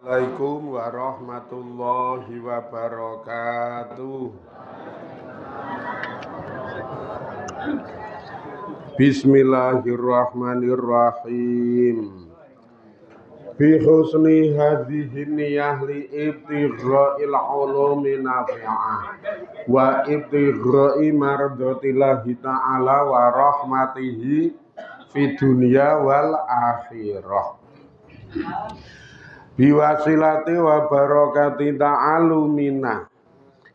Assalamualaikum warahmatullahi wabarakatuh. Bismillahirrahmanirrahim. Bi husni hadhihi niyah li ibtigha'il ulumi nafi'ah wa ibtigha'i mardatillahi ta'ala wa rahmatihi fid dunya wal akhirah. Biwasilati wa barakati ta'alumina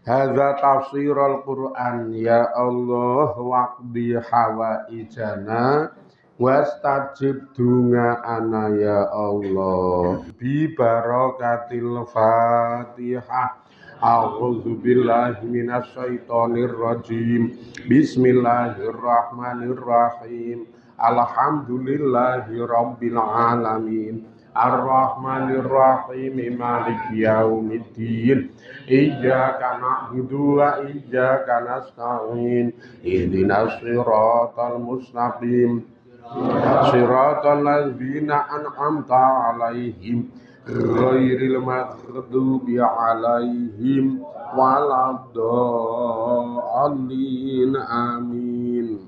hadza tafsirul Qur'an ya Allah waqdi hawaijana wastajib dungaana ya Allah bi barakatil Fatihah. A'udzu billahi minasy syaithanir rajim. Bismillahirrahmanirrahim. Alhamdulillahi rabbil alamin. Ar-Rahmanir-Rahim Maliki yaumiddin. Iyyaka na'budu wa iyyaka nasta'in. Ihdinas siratal mustaqim. Siratal ladzina an'amta 'alaihim ghairil maghdubi 'alaihim waladdallin. Amin.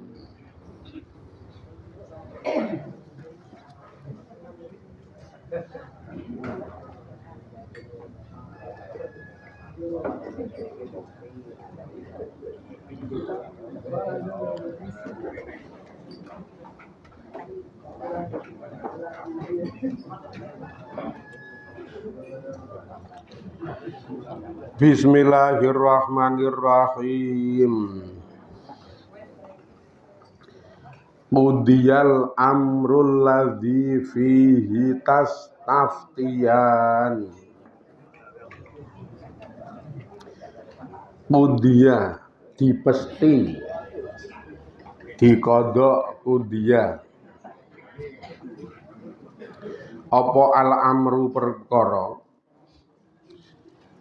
Bismillahirrahmanirrahim. Qudiyal amrul ladzi fihi tastaftiyan. Qudiya dipesti, dikodok qudiya. Apa al amru perkara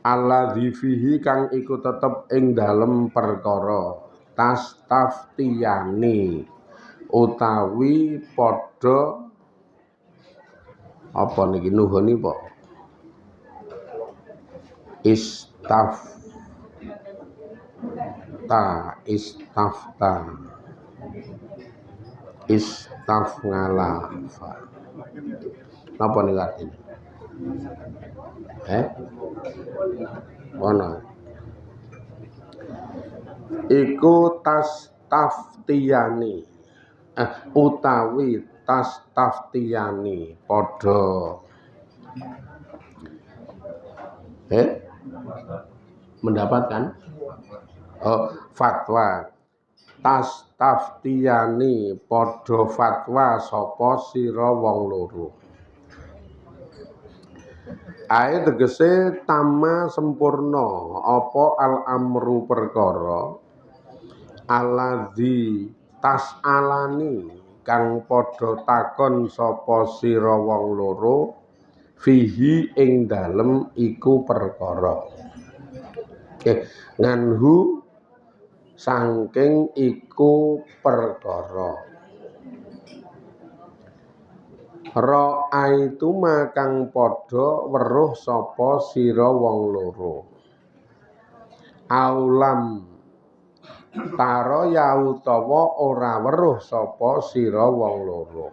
alladzi fihi kang iku tetep ing dalem perkara tastaftiyani utawi padha apa niki nuhuni po istafngalafa napa niki artine ono iku tastaftiyani utawi tastaftiyani padha mendapatkan fatwa. Tastaftiyani padha fatwa sapa sira wong loro. Ae tegese tama sempurna apa al amru perkara alladzi tasalani kang padha takon sapa sira wong loro fihi ing dalem iku perkara. Nganhu sangking iku perkara. Ra'aitu makang padha weruh sapa sira wong loro. Aulam taro ya utawa ora weruh sapa sira wong loro.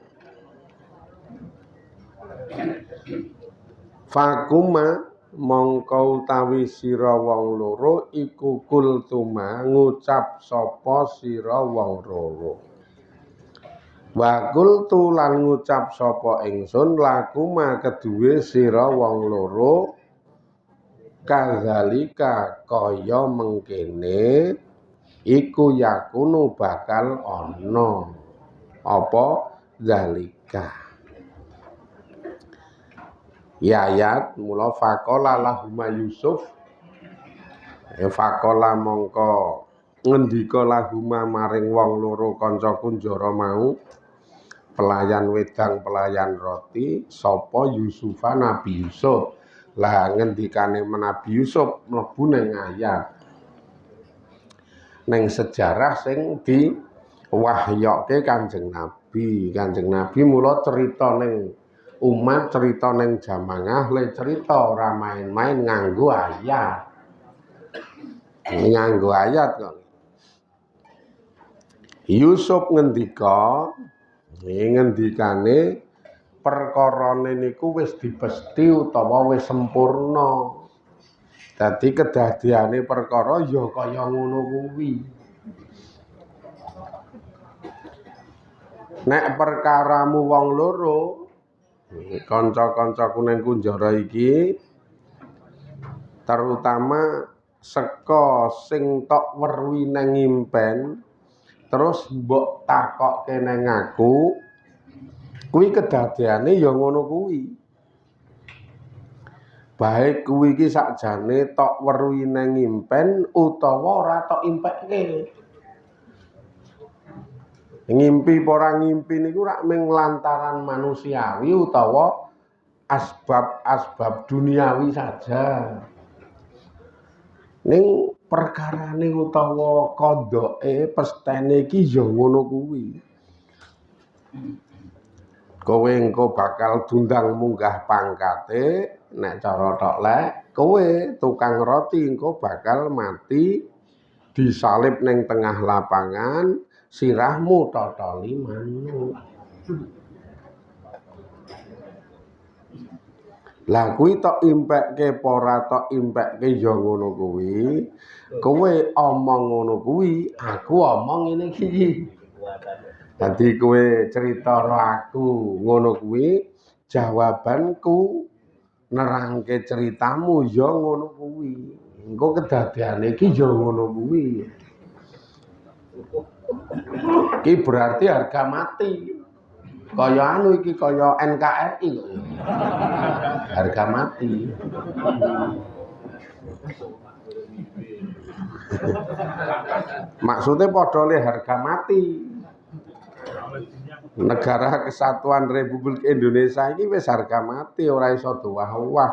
Fakuma mongko utawi sira wong loro iku kultuma ngucap sapa sira wong loro. Wa qultu lan ngucap sapa ingsun lakuma keduwe sira wong loro kadzalika kaya mengkene iku yakunu bakal ana apa zalika. Ayat mula faqala lahuma Yusuf faqala mongko ngendika lahuma maring wong loro kanca kunjara mau pelayan wedang pelayan roti sapa Yusufa Nabi Yusuf. Lah ngendikane Nabi Yusuf mlebu ning ayat ning sejarah sing diwahyoke Kanjeng Nabi. Kanjeng Nabi mula cerita ning umat cerita ning Jamangah le cerita ora main-main nganggo ayat. Nganggo ayat kok. Yusuf ngendika ngendikane perkarane niku wis dipesthi utawa wis sempurna. Dadi kedadiane perkara ya kaya ngono kuwi. Nek perkaramu wong loro, kanca-kancaku ning kunjara iki terutama seka sing tok weruhi nang ngimpen terus mbok takokke nang aku kuwi kedadiane ya ngono kuwi. Baik kuwi iki sakjane tok weruhi nang ngimpen utawa ora tok impekke. Ngimpi ora ngimpi niku rak mung lantaran manusiawi utawa asbab-asbab duniawi saja. Ning perkarane utawa kondoke pestene iki ya ngono kuwi. Kowe engko bakal dundang munggah pangkate, nek cara tok lek, kowe tukang roti engko bakal mati disalib ning tengah lapangan, sirahmu totoli manuk. Lah kuwi tok impekke apa ora tok impekke ya ngono kuwi. Kowe omong ngono kuwi, aku omong ngene iki. Dadi kowe cerita karo aku ngono kuwi, jawabanku nerangke ceritamu ya ngono kuwi. Engko kedadiane iki ya ngono kuwi. Iki berarti harga mati. Kaya anu iki kaya NKRI kok. Harga mati. Maksudnya padha le harga mati. Negara Kesatuan Republik Indonesia ini wis harga mati ora iso dowah-owah.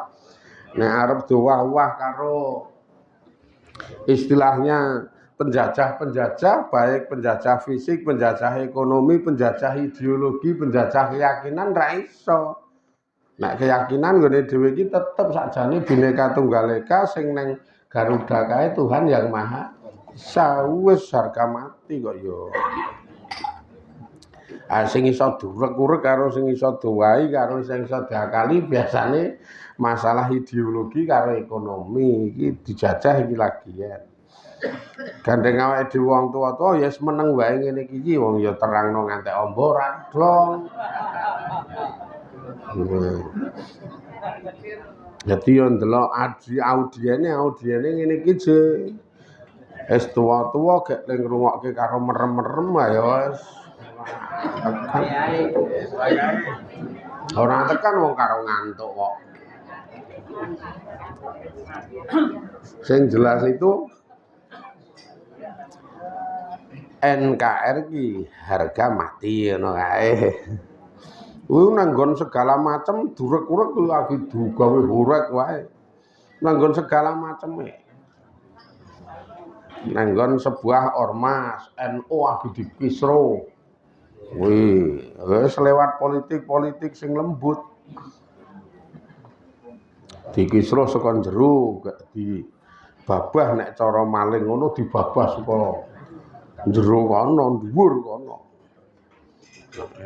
Nek arep dowah-owah karo istilahnya penjajah-penjajah, baik penjajah fisik, penjajah ekonomi, penjajah ideologi, penjajah keyakinan ra iso. Nek keyakinan nggone dhewe iki tetep sakjane Bhinneka Tunggal Ika sing neng Garuda kae Tuhan Yang Maha Esa wis harga mati kok ya. Sing iso durek-urek karo sing iso dowahi karo sing iso diakali biasane masalah ideologi karo ekonomi iki dijajah iki lagi ya. Gandeng awake dhewe wong tuwa-tuwa ya meneng wae ngene iki wong ya terangno ngantek ombo ra dong. Jadi yo ndelok audiene ngene iki je. Es tuwa-tuwa gek ning ngrungokke karo merem-merem ya wis. Ora tekan wong karo ngantuk kok. Sing jelas itu NKRI harga mati ngono kae. Kuwi nanggon segala macam durek-urek kuwi lagi digawe horek wae. Nanggon segala macam nanggon sebuah ormas NU lagi dikisro. Wih, wis lewat politik sing lembut. Dikisro saka jero gak dibabah nek cara maling ngono dibabah saka jero kono dhuwur kono.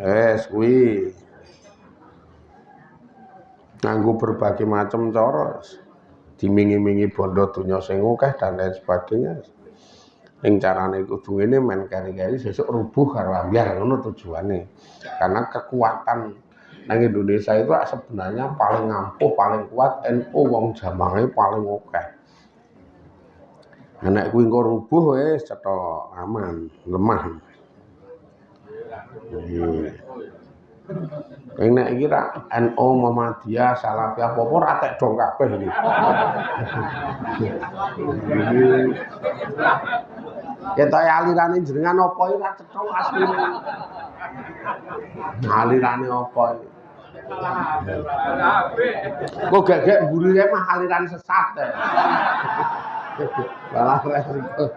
Wes kuwi nganggo berbagai macam cara dimingi-mingi bondo donya sing akeh dan lain sebagainya. Ing carane kudu ngene men kari-kari sesuk rubuh karo ambyar ngono tujuane. Karena kekuatan nang Indonesia itu sebenarnya paling ampuh, paling kuat NU wong jamange paling akeh. Nek kuwi engko rubuh wis cetha aman, lemah. Nek iki ra NU Muhammadiyah Salafiyah apa ora tek dong kabeh iki. Ketok alirane jenengan apa iki ra cetha asline. Alirane apa iki? Kok gek mburi mah aliran sesat. Malah resiko.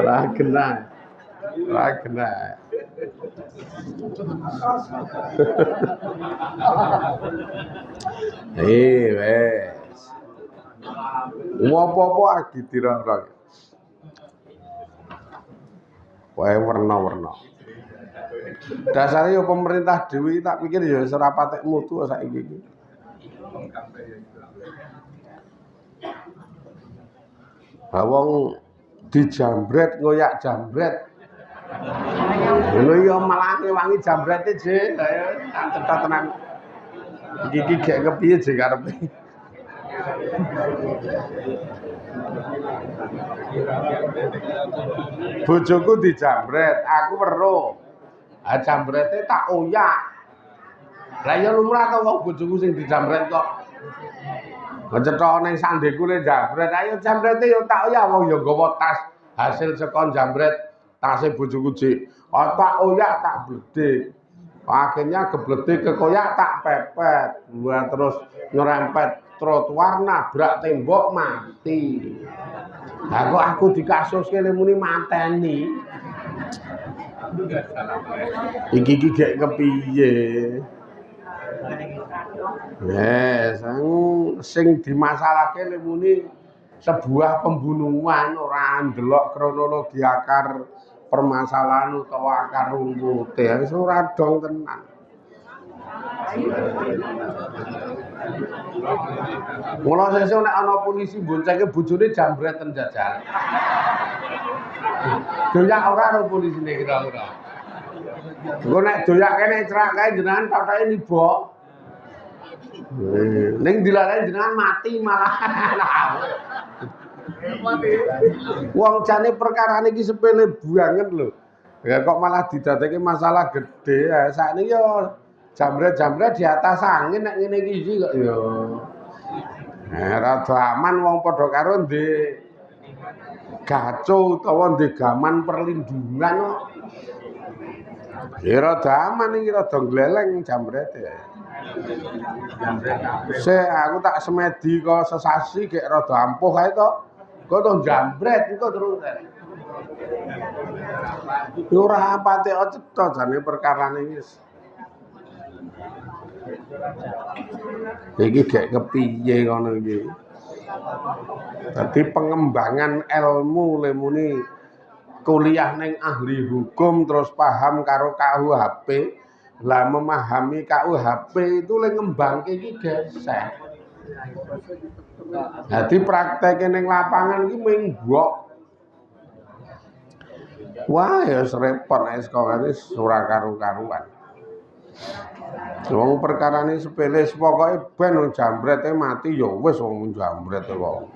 Ora genah. Ora kena. Wes. Apa-apa agi dirang-rang. Wae werna-werna. Dasare yo pemerintah dhewe tak pikir yo ora patek mutu saiki iki. Wong dijambret ngoyak jambret. Lho iya malah ngewangi jambrete jek. Ayo tak cetha tenan. Iki gek kepiye jek karepe. Bojoku dijambret, aku weruh. Ah jambrete tak oyak. Lah ya lumrah to wong bojoku sing dijambret kok. Ngecethok ning sandeku le jambret. Ayo jambrete yo tak oyak wong yo nggawa tas hasil saka jambret tase bojoku jek. Tak oyak tak bledek. Akhirnya gebledek kekoyak tak pepet. Gua terus nyerempet trotoar nabrak tembok mati. Lah kok aku dikasuske muni mateni. Iki gek kepiye? Yes, sing dimasalahke muni sebuah pembunuhan ora ndelok kronologi akar permasalahan utawa akar rumpute. Wis ora dong tenan. Mula sesuk nek ana polisi boncenge bojone jambreten jajal. Doyak ora karo polisine kira-kira. Engko nek doyak kene cerak kae jenengan totoke niba. Ning dilalani jenengan mati malah. Wong jane perkara iki sepele banget lho. Ya kok malah didadekake masalah gede. Sakniki yo jambret-jambret di atas angin nek ngene iki kok yo. Rada aman wong padha karo ndek gaco utawa ndek gaman perlindungan kok. Ya rada aman iki rada gleleng jambrete. Aku tak semedi kok sesasi gek rada ampuh kae to. Kok to jambret iku terus. Ya ora patek cetha jane perkarane iki. Iki gek kepiye ngono iki. Dadi pengembangan ilmu lemuni kuliah ning ahli hukum terus paham karo KUHP. Lah memahami KUHP itu le ngembangke iki gesek. Dadi prakteke ning lapangan iki menggok. Wah, ya repot nek sekolah iki ora karu-karuan. Wong perkarane sepele pokoke ben jambrete mati ya wis wong jambrete kok.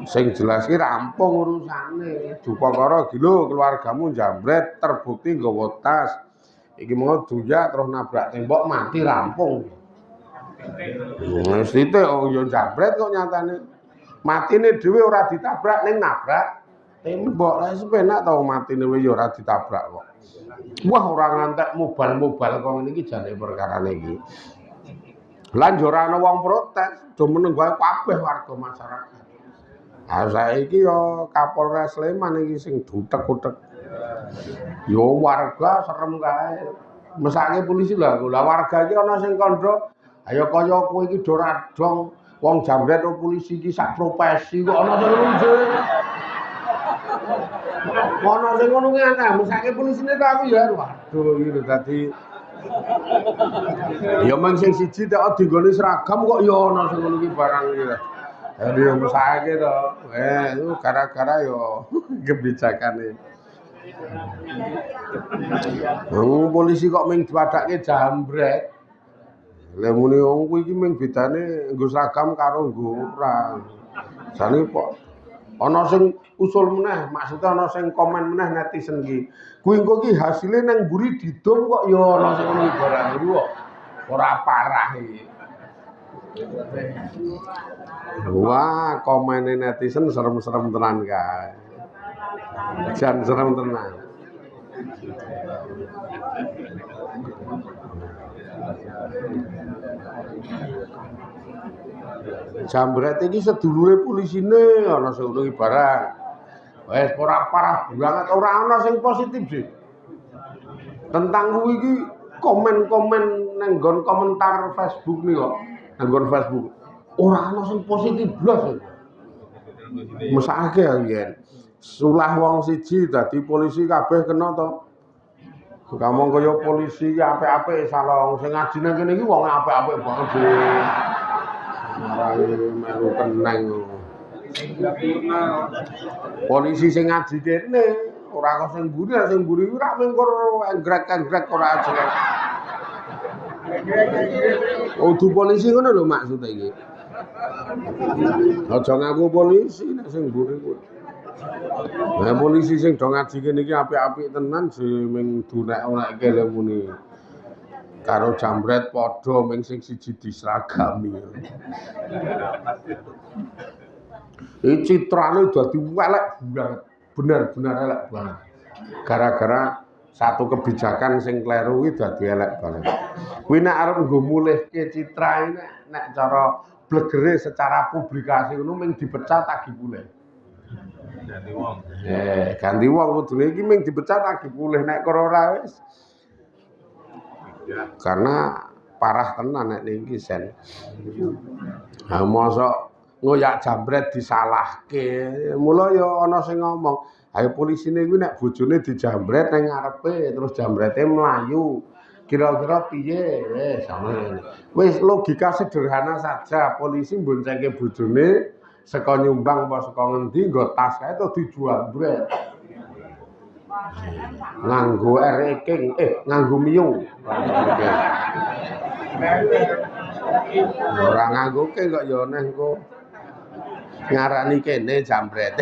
Sing jelas ki rampung urusane. Dupakara iki lho keluargamu jambret terbukti nggawa tas. Iki mau doyak terus nabrak tembok mati rampung. Wis sithik yo jambret kok nyatane. Matine dhewe ora ditabrak ning nabrak tembok. Lah sepenak to matine wis yo ora ditabrak kok. Wah ora ngantek mobal-mobal kok ngene iki jane perkarane iki. Lan yo ora ana wong protes, do meneng wae kabeh warga masyarakat. Ah saiki yo Kapolres Sleman iki sing dutek-utek. Yo warga serem kae. Mesake polisi lho, lah warga iki ana sing kandha, ayo kaya kowe iki do radong wong jambret polisi iki sak profesi kok ana sing lunjur. Ono sing ngono kuwi ana, mesake polisine ta aku ya waduh iki lho dadi ya mung sing siji tek dinggone seragam kok ya ana sing ngono iki barang iki. Jadi yo mesake to. Itu gara-gara yo kebijakane. Polisi kok mung diwadake jambret. Lah muni wong kuwi iki mung bedane nggo seragam karo nggo ora. Jane kok ana sing usul meneh, maksudnya ana sing komen meneh netizen iki. Kuwi engko iki hasile nang mburi didom kok ya ana sing ngono barang kok. Ora parah iki. Wah, komene netizen serem-serem tenan kae. Jan serem tenan. Jambret iki sedulure polisine ana sing ngono iki barang. Wes ora parah banget, ora ana sing positif sih. Tentang kuwi iki komen-komen nang nggon komentar Facebook nih kok. Nang nggon Facebook. Ora ana sing positif blas. Mesake ya yen. Sulah wong siji dadi polisi kabeh kena to. Kamu kaya polisi ki apik-apik salong sing ngaji nang kene iki wong apik-apik banget sih. Marai melu keneng. Polisi sing ngaji kene ora kok sing mburi ora mengkur enggrek-enggrek ora jelas. Kudu polisi ngono lho maksud iki. Aja ngaku polisi nek sing mburi kuwi. Nah polisi sing do ngaji kene iki apik-apik tenan sih ming dunek-unekke lho muni. Karo jambret padha ming sing siji diseragami. Iki citrane dadi elek banget, bener-bener elek banget. Gara-gara satu kebijakan sing kleru iki dadi elek banget. Kuwi nek arep nggo mulihke citra iki nek cara blegere secara publikasi ngono ming dipecat lagi pulih. Ganti wong. Ganti wong kudune iki ming dipecat lagi pulih nek ora wis. Karena parah tenan nek niki sen. Ha mosok ngoyak jambret disalahke. Mula ya ana sing ngomong, "Ayo polisine kuwi nek bojone dijambret nang ngarepe terus jambrete mlayu. Kira-kira piye?" Wis sampeyan. Wis logika sederhana saja, polisi mboncengke bojone saka nyumbang apa saka ngendi nggo tas kae terus dijambret. Nganggo king nganggo miyung. Ora nganggo king kok ya neh engko ngarani kene jambret.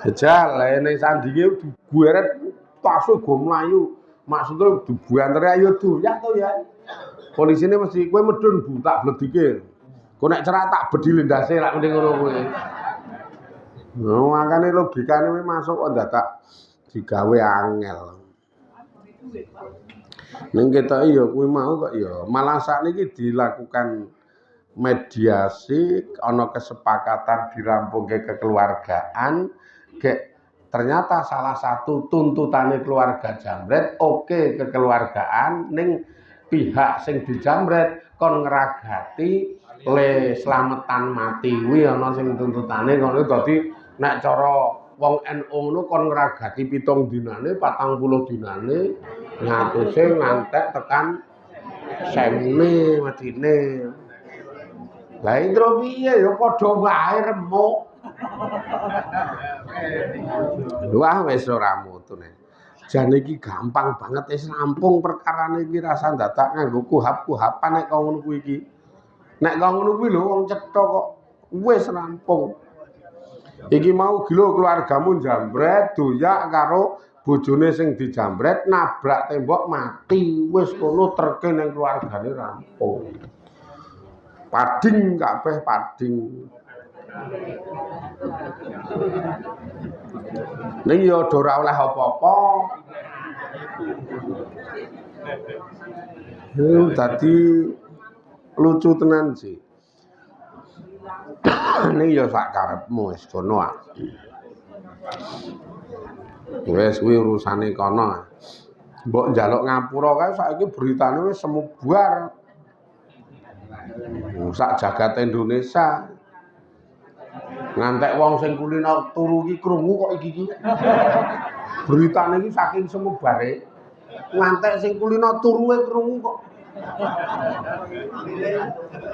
Jejal lene sandinge digeret tasuk go mlayu. Maksudnya dibuantere ayo doyak to ya. Polisine mesti kowe medun Bu tak bledike. Kok nek cerak tak bedhi lendase lak mending ngono kuwi. No, makane logikane kuwi masuk kok dadak digawe angel. Ning ketoke ya kuwi mau kok ya malah sakniki dilakukan mediasi ana kesepakatan dirampungke kekeluargaan gek ternyata salah satu tuntutane keluarga jambret oke kekeluargaan ning pihak sing dijambret kon ngragati le slametan mati kuwi ana sing tuntutane ngono dadi nek cara wong NU ngono kon ngragati 7 dinane 40 dinane ngatuse ngantek tekan semene medine. Lah intro piye ya padha wae remuk. Wah wis ora mutune. Jane iki gampang banget wis rampung perkarane iki rasa dadak nganggo kuhap-kuhapan nek kok ngono kuwi iki. Nek kok ngono kuwi lho wong cetha kok wis rampung. Iki mau gila keluargamu jambret doyak karo bojone sing dijambret nabrak tembok mati wis kono terke ning keluargane rampung. Pading kabeh pading. Ning ya ora oleh apa-apa. Dadi lucu tenan sih. Ning ya sak karepmu wis kono ah. Wis kuwi urusane kono. Mbok njaluk ngapura kae saiki beritane wis semubar. Sak jagat Indonesia. Ngantek wong sing kulino turu iki krungu kok iki. Beritane iki saking semubare. Ngantek sing kulino turuwe krungu kok.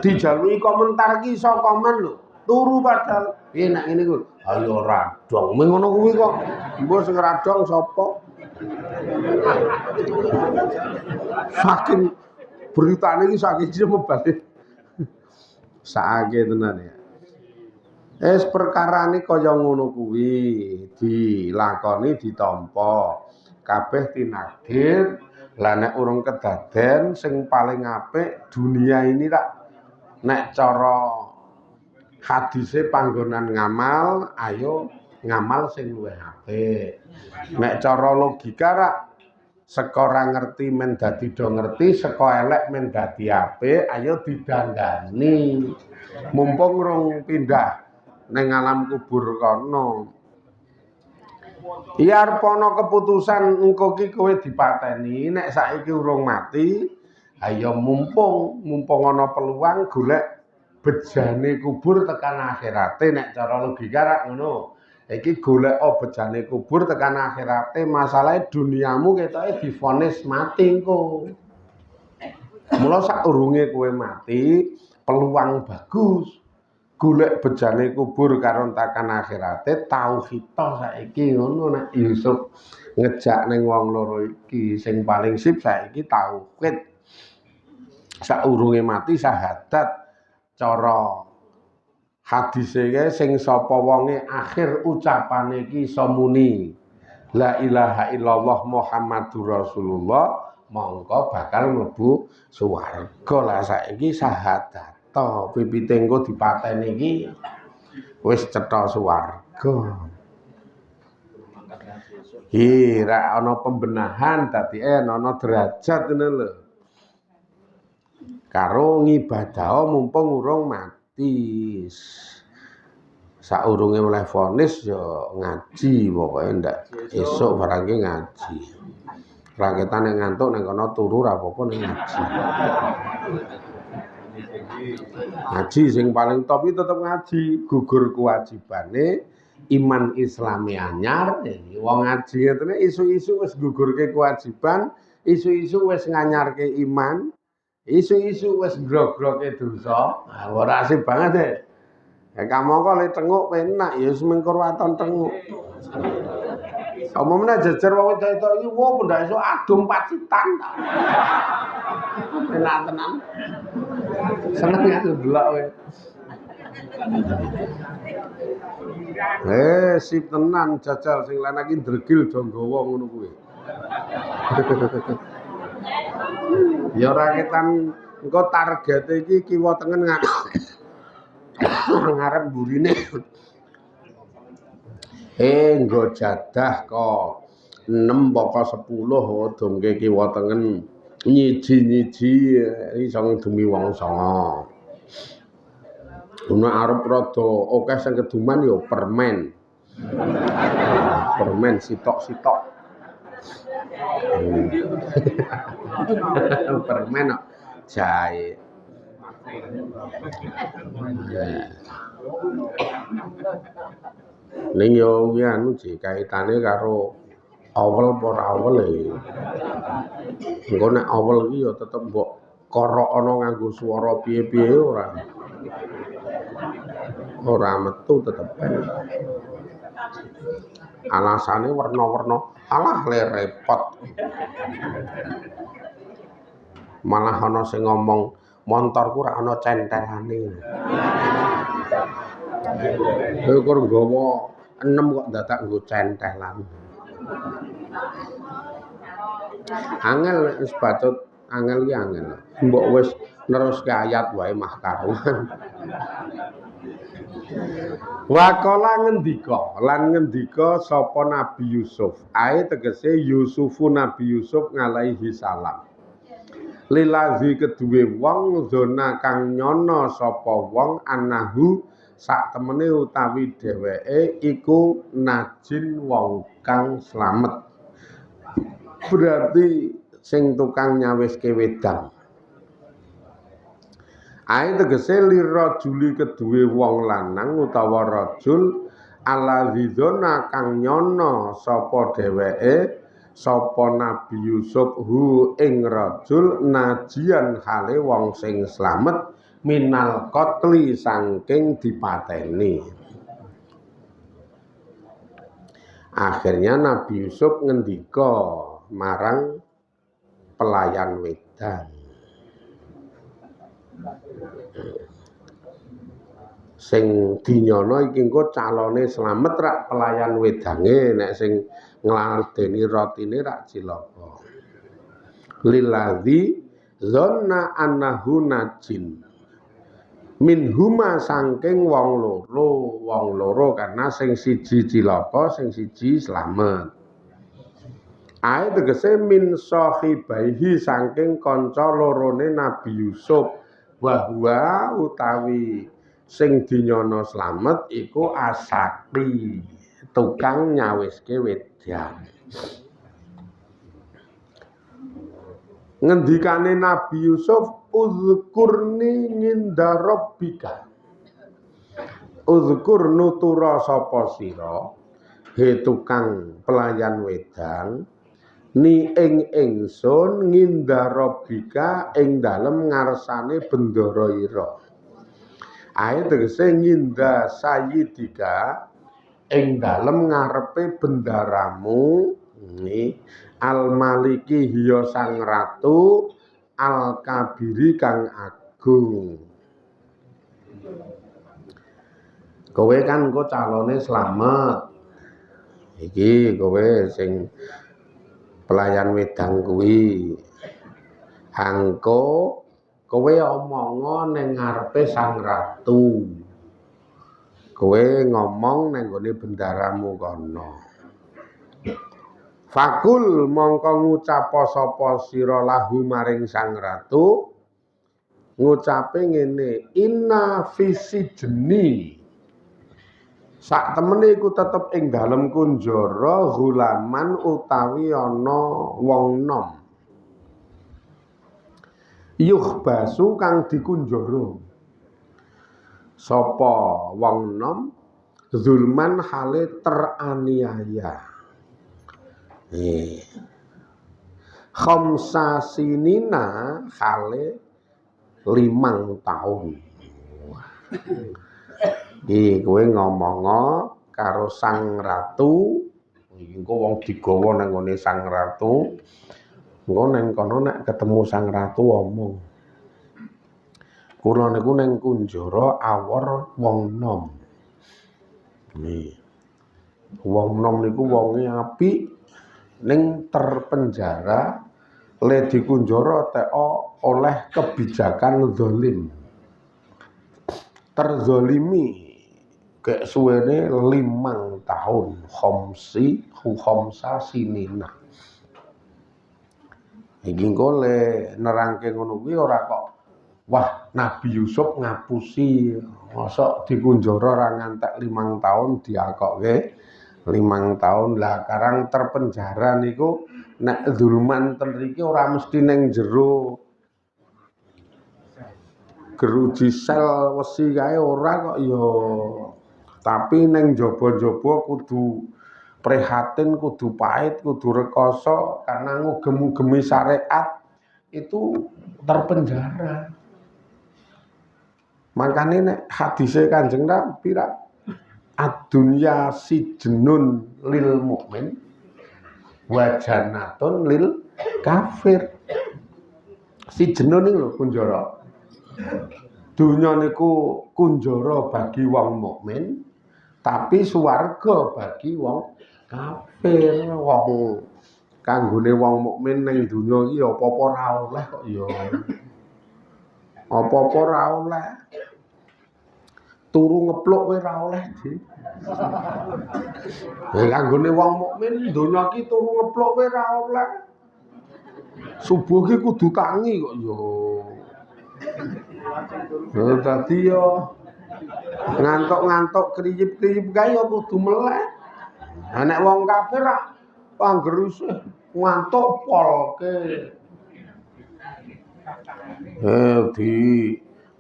Dijaluki komentar iki iso komen lho. Turu padahal. Piye nek ngene ku? Ayo radong. Ming ngono kuwi kok. Mbok sing radong sapa? Saking beritane iki saking semubare. Saake tenan ya. Perkarane kaya ngono kuwi dilakoni ditampa. Kabeh tinagdir. Lah nek urung kedaden sing paling apik dunia ini rak nek cara hadise panggonan ngamal ayo ngamal sing luwih apik. Nek cara logika rak saka ora ngerti men dadi do ngerti, saka elek men dadi apik, ayo didandani. Mumpung rung pindah ning alam kubur kono. Ya arep ana keputusan engko ki kowe dipateni, nek saiki urung mati, ayo mumpung ana peluang golek bejane kubur tekan akhirate nek cara logika rak ngono. Iki golek bejane kubur tekan akhirate, masalahe duniamu ketoke divonis mati engko. Mula saurunge kowe mati, peluang bagus. Golek bejane kubur karo tekan akhirate tauhid saiki ngono nek Yusuf ngejak ning wong loro iki sing paling sip saiki tauhid. Saurunge mati syahadat cara hadise kae sing sapa wonge akhir ucapane iki iso muni la ilaha illallah Muhammadur Rasulullah mongko bakal mlebu swarga. Lah saiki syahadat to pipite engko dipateni iki wis cetha swarga. Ra ana pembenahan dadi ana derajat ngono lho. Karo ngibadah mumpung urung mati. Saurunge oleh vonis ya ngaji pokoke ndak esuk barang ki ngaji. Raketane ngantuk ning kono turu ra apa-apa ning ngaji. Ngaji sing paling top iki tetep ngaji, gugur kewajibane iman Islami anyar. Wong ngaji ngene isu-isu wis gugurke kewajiban, isu-isu wis nganyarke iman, isu-isu wis grog-groge dosa. Ora asik banget deh. Kamangka le tenguk penak ya wis mengkur waton tenguk. Omongna jejer wong wedok iki wo pendak esuk adum pacitan ta. Enak tenan. Seneng aku delok kowe. Sip tenan jajal sing lanang iki ndregil do nggawa ngono kuwi. Ya ora ketan engko targete iki kiwa tengen ngarep burine. Nggo jadah kok 6 poko 10 dongke kiwa tengen nyiji-nyiji iso ngedumi wong songo. Nek arep rada akeh sing keduman ya permen. Permen sitok-sitok. Permen kok jahe. Ning yo kuwi anu Ji kaitane karo awel apa ora awel e. Engko nek awel iki ya tetep mbok korokno nganggo swara piye-piye ora metu tetep ae. Alasane werna-werna, alah le repot. Malah ana sing ngomong montorku ora ana centelane. Kur nggawa 6 kok dadak nggo centelan. Angel wis bacot, angel iki angel. Mbok wis neruske ayat wae mah karuan. Waqala ngendika sapa Nabi Yusuf. Ae tegese Yusufu Nabi Yusuf alaihi salam. Lilazi keduwe wong zona kang nyono sapa wong anahu sak temene utawi dheweke iku najin wong kang slamet. Berarti sing tukang nyawiske wedang. Ae tegese lirajuli keduwe wong lanang utawa rajul alazizona kang nyono sapa dheweke sapa Nabi Yusuf hu ing rajul najian hale wong sing slamet minal qatli saking dipateni. Akhirnya Nabi Yusuf ngendika marang pelayan wedang. Sing dinyono iki engko calone slamet rak pelayan wedange, nek sing ngladeni rotine rak cilaka. Liladzi zanna annahu najin minhuma saking wong loro karena sing siji cilaka sing siji slamet. Ae tegese min sahibaihi saking kanca lorone Nabi Yusuf bahwa utawi sing dinyana slamet iku Asaqi tukang nyawiske wedang. Ngendikane Nabi Yusuf uzkurni nginda rabbika. Uzkur nutura sapa sira he tukang pelayan wedang ni ing ingsun nginda rabbika ing dalem ngarsane bendara ira. Ae tegese nginda sayyidika ing dalem ngarepe bendaramu ni al-maliki hiya sang ratu al-kabiri kang agung. Kowe kan engko calone slamet. Iki kowe sing pelayan wedang kuwi. Hangko kowe omongo ning ngarepe sang ratu. Kowe ngomong ning gone bendaramu kono. Fakul mongko ngucapa sapa sira lahu maring sang ratu ngucape ngene inna fisijni sak temene iku tetep ing dalem kunjara gulaman utawi ana wong nom yuhbasu kang dikunjara sapa wong nom zulman hale teraniaya khamsa sinina hale 5 tahun. Iki kowe ngomongo karo sang ratu, iki engko wong digawa nang ngene sang ratu. Engko nang kono nek ketemu sang ratu omong. Kula niku ning kunjara awor wong nom. Wong nom niku wonge apik ning terpenjara le dikunjara teko oleh kebijakan zalim. Terzalimi kek suwene 5 tahun khamsa sinina. Iki engko le nerangke ngono kuwi ora kok wah Nabi Yusuf ngapusi mosok dikunjara ora ngantek 5 tahun diakokke 5 tahun lah karang terpenjara niku nek zulman ten mriki ora mesti ning jero geruji sel wesi kae ora kok ya tapi ning jaba-jaba kudu prihatin kudu pahit kudu rekoso karena ngugem-ugemi syariat itu terpenjara. Makane nek hadise Kanjeng Nabi ad-dunya sijnun lil mukmin wa jannatun lil kafir. Sijnun iki lho kunjara. Dunya niku kunjara bagi wong mukmin, tapi swarga bagi wong kafir. Wong kanggone wong mukmin ning dunya iki apa-apa ora oleh kok ya. Apa-apa ora oleh. Turu ngepluk kowe ora oleh, Ji. Kanggone wong mukmin donya iki turu ngepluk kowe ora oleh. Subuh ki kudu tangi kok ya. Dadi yo ngantuk-ngantuk kriyip-kriyip kae ya kudu melek. Nek wong kafir angger isih ngantuk polke. Di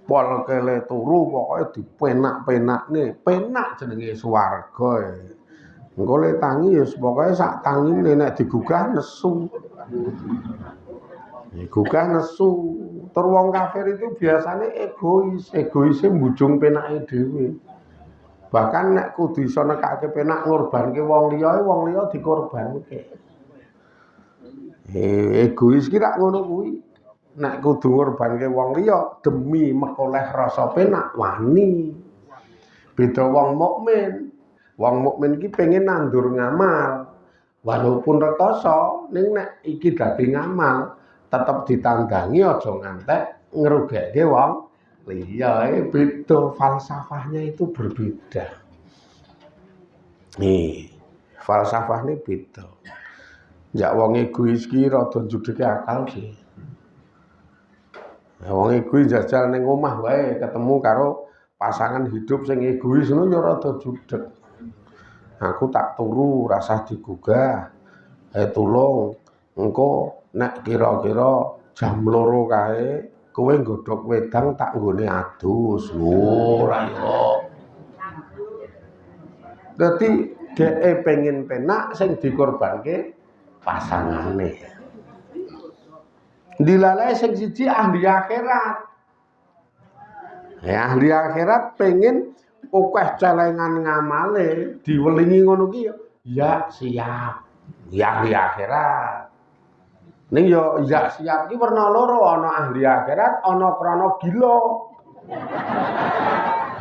polke le turu pokoke dipenak-penakne, penak jenenge swarga. Engko le tangi ya pokoke sak tangine nek digugah nesu. Digugah nesu. Tur wong kafir itu biasanya egoise mbujung penake dhewe. Bahkan nek kudu iso nekake penak ngorbanke wong liya dikorbanke. Egois ki rak ngono kuwi. Nek kudu ngorbanke wong liya demi mekoleh rasa penak wani. Beda wong mukmin. Wong mukmin ki pengen nandur ngamal. Walaupun rekoso ning nek iki dadi ngamal tetap ditandangi aja ngantek ngerugekke wong liya. Beda falsafahnya itu berbeda. Falsafahnya beda. Ya wong egois ki rada njudheke akal sih. Ya wong egois jajal ning omah wae ketemu karo pasangan hidup sing egois ngono ya rada judhek. Aku tak turu rasah digugah. Tulung engko nek kira-kira jam 2 kae kowe nggodhog wedang tak nggone adus. Ora ya. Dadi dheke pengen penak sing dikorbanke pasangane. Dilalae sing siji ahli akhirat. Ya ahli akhirat pengen akeh celengan ngamale diwelingi ngono ki ya siap. Ya ahli akhirat. Ning yo ya siap ki werna loro, ana ahli akhirat, ana krana gila.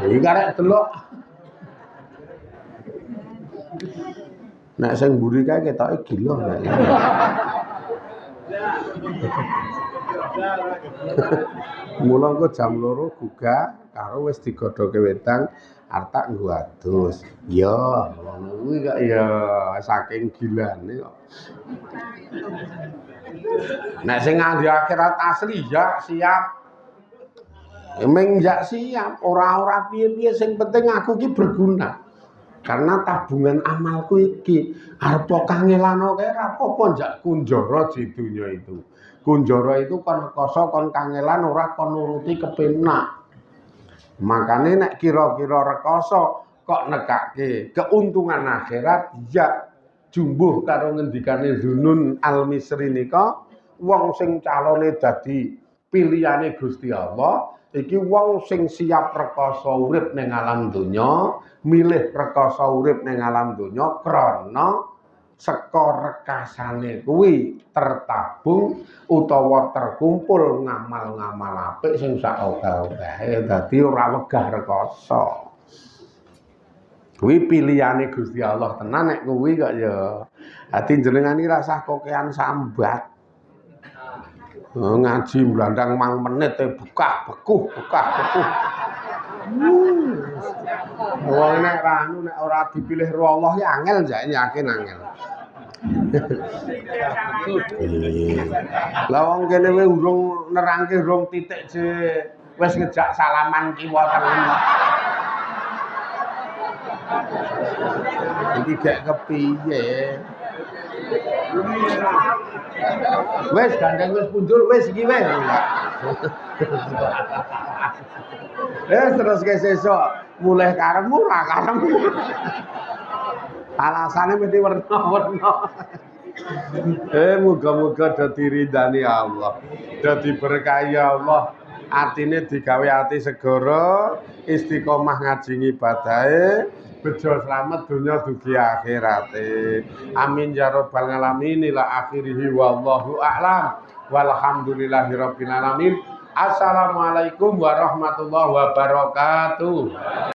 Iki karek delok. Nek sing mburi kae ketoke gila nek. Mula engko jam 2 gugah karo wis digodhoke wedang arep tak nggo adus. Ya, ngono kuwi kok ya saking gilane kok. Nek sing ahli akhirat asli ya siap. Emang ya siap, ora piye-piye sing penting aku ki berguna. Karena tabungan amalku iki arep kangelano kae ora apa-apa njak kunjara di dunya itu. Kunjara itu kon rekoso kon kangelan ora kon nuruti kepenak. Makane nek kira-kira rekoso kok nekake keuntungan akhirat ya jumbuh karo ngendikane Dzunun Al-Misri nika wong sing calone dadi pilihane Gusti Allah iki wong sing siap rekoso urip ning alam donya, milih rekoso urip ning alam donya krana saka rekasane kuwi tertabung utawa terkumpul ngamal-ngamal apik sing sak ogah-ogahe dadi ora wegah rekoso. Kuwi pilihane Gusti Allah tenan nek kuwi kok ya. Dadi jenengan iki rasah kokean sambat. Ngaji blandang mang menit bukah bekuh. Wong nek ranu nek ora dipilih ro Allah ya angel jake yakin angel. Lah wong kene wis urung nerangke urung titik je wis ngejak salaman kiwa tengen. Iki gek kepiye? Wis gandeng wis punjul wis iki wis. Terus ke sesuk mulih karepmu ra karepmu. Alasane mesti werna-werna. Muga-muga dadi ridani Allah. Dadi berkahi Allah. Atine digawe ati segara, istiqomah ngaji ngibadahe, bejo slamet donya dugi akhirate. Amin ya rabbal alamin ila akhirih wallahu a'lam. Walhamdulillahirabbil alamin. Assalamualaikum warahmatullahi wabarakatuh.